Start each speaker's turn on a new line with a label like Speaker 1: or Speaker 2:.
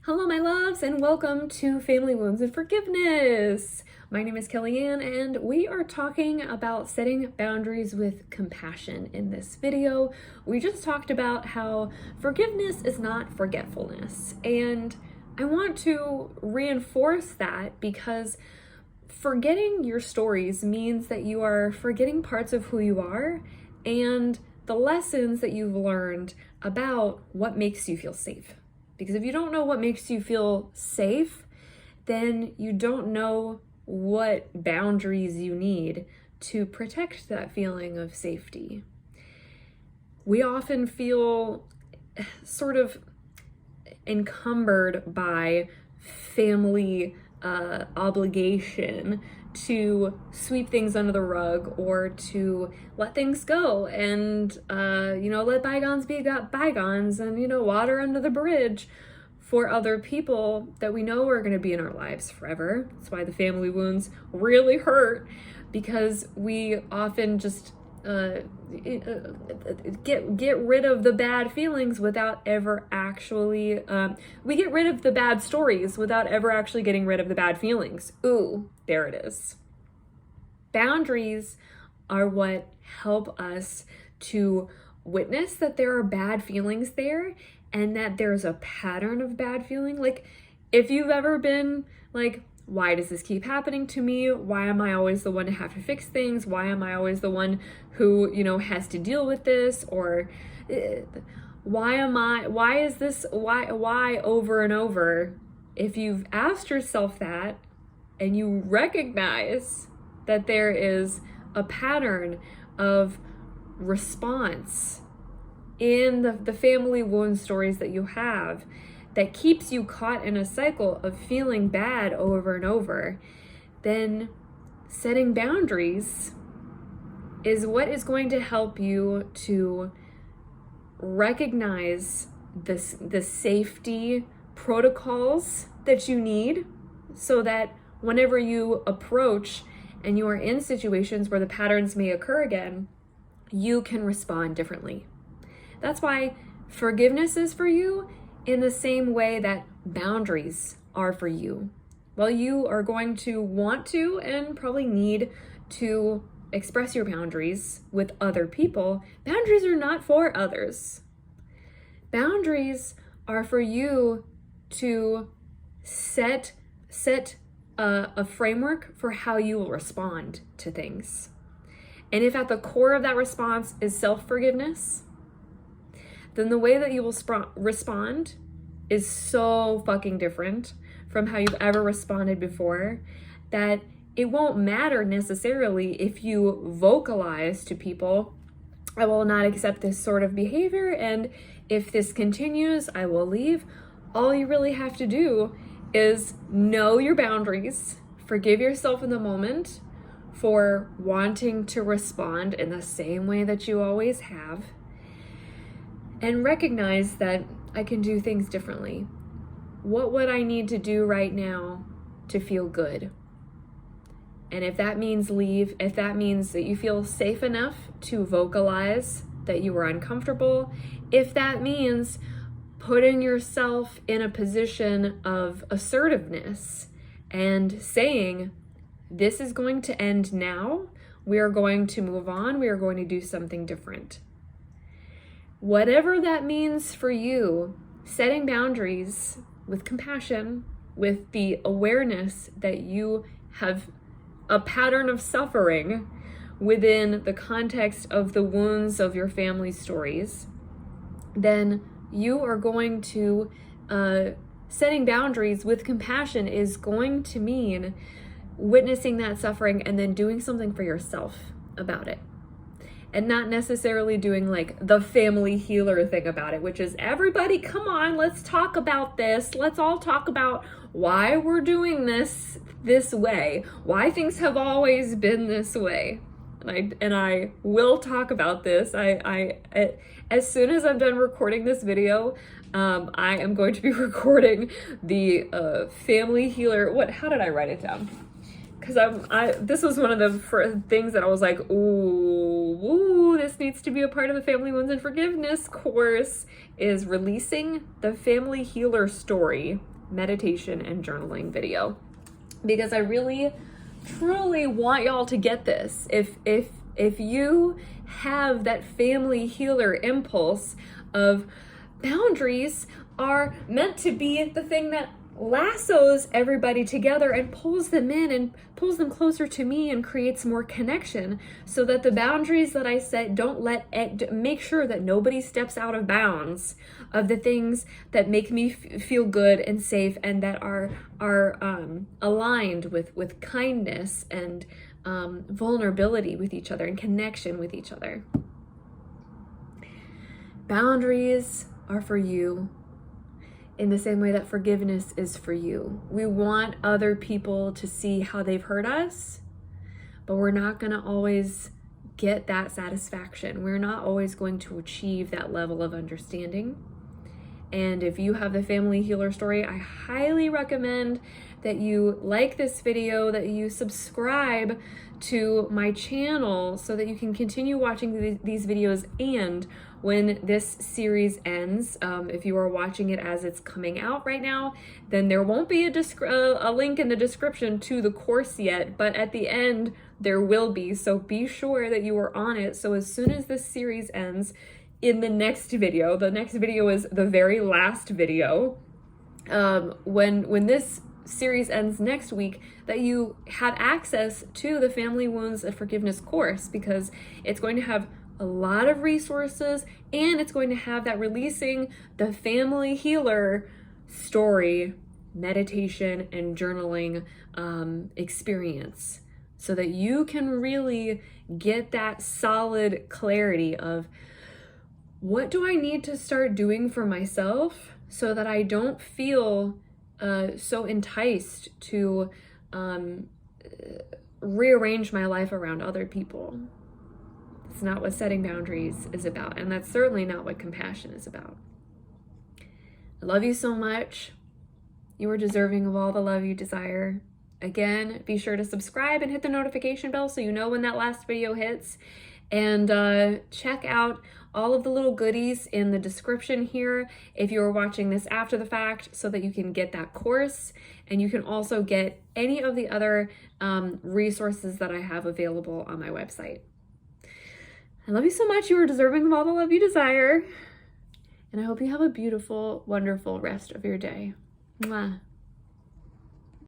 Speaker 1: Hello, my loves, and welcome to Family Wounds and Forgiveness. My name is Kellyanne, and we are talking about setting boundaries with compassion in this video. We just talked about how forgiveness is not forgetfulness, and I want to reinforce that because forgetting your stories means that you are forgetting parts of who you are and the lessons that you've learned about what makes you feel safe. Because if you don't know what makes you feel safe, then you don't know what boundaries you need to protect that feeling of safety. We often feel sort of encumbered by family obligation to sweep things under the rug or to let things go and, let bygones be bygones and, water under the bridge for other people that we know are going to be in our lives forever. That's why the family wounds really hurt, because we often just get rid of the bad feelings without ever actually, we get rid of the bad stories without ever actually getting rid of the bad feelings. Ooh, there it is. Boundaries are what help us to witness that there are bad feelings there and that there's a pattern of bad feeling. Like, if you've ever been like, why does this keep happening to me? Why am I always the one to have to fix things? Why am I always the one who, has to deal with this? Or why over and over? If you've asked yourself that and you recognize that there is a pattern of response in the family wound stories that you have that keeps you caught in a cycle of feeling bad over and over, then setting boundaries is what is going to help you to recognize the safety protocols that you need so that whenever you approach and you are in situations where the patterns may occur again, you can respond differently. That's why forgiveness is for you in the same way that boundaries are for you. While you are going to want to and probably need to express your boundaries with other people, boundaries are not for others. Boundaries are for you to set a framework for how you will respond to things. And if at the core of that response is self-forgiveness, then the way that you will respond is so fucking different from how you've ever responded before that it won't matter necessarily if you vocalize to people, I will not accept this sort of behavior, and if this continues, I will leave. All you really have to do is know your boundaries, forgive yourself in the moment for wanting to respond in the same way that you always have, and recognize that I can do things differently. What would I need to do right now to feel good? And if that means leave, if that means that you feel safe enough to vocalize that you are uncomfortable, if that means putting yourself in a position of assertiveness and saying, this is going to end now, we are going to move on, we are going to do something different. Whatever that means for you, setting boundaries with compassion, with the awareness that you have a pattern of suffering within the context of the wounds of your family stories, then you are going to, setting boundaries with compassion is going to mean witnessing that suffering and then doing something for yourself about it. And not necessarily doing like the family healer thing about it, which is, everybody, come on, let's talk about this. Let's all talk about why we're doing this way, why things have always been this way. And I will talk about this. As soon as I'm done recording this video, I am going to be recording the family healer. How did I write it down? Because this was one of the things that I was like, ooh, this needs to be a part of the Family Wounds and Forgiveness course, is releasing the family healer story meditation and journaling video, because I really truly want y'all to get this. If you have that family healer impulse of boundaries are meant to be the thing that lassos everybody together and pulls them in and pulls them closer to me and creates more connection, so that the boundaries that I set don't make sure that nobody steps out of bounds of the things that make me feel good and safe, and that are aligned with kindness and vulnerability with each other and connection with each other. Boundaries are for you in the same way that forgiveness is for you. We want other people to see how they've hurt us, but we're not going to always get that satisfaction. We're not always going to achieve that level of understanding. And if you have the family healer story, I highly recommend that you like this video, that you subscribe to my channel so that you can continue watching these videos. And when this series ends, if you are watching it as it's coming out right now, then there won't be a link in the description to the course yet, but at the end there will be. So be sure that you are on it. So as soon as this series ends, in the next video is the very last video, when this series ends next week, that you have access to the Family Wounds and Forgiveness course, because it's going to have a lot of resources, and it's going to have that releasing the family healer story, meditation, and journaling experience, so that you can really get that solid clarity of, what do I need to start doing for myself so that I don't feel so enticed to rearrange my life around other people. It's not what setting boundaries is about, and that's certainly not what compassion is about. I love you so much. You are deserving of all the love you desire. Again, be sure to subscribe and hit the notification bell so you know when that last video hits. And check out all of the little goodies in the description here if you're watching this after the fact, so that you can get that course, and you can also get any of the other resources that I have available on my website. I love you so much. You are deserving of all the love you desire, and I hope you have a beautiful, wonderful rest of your day. Mwah.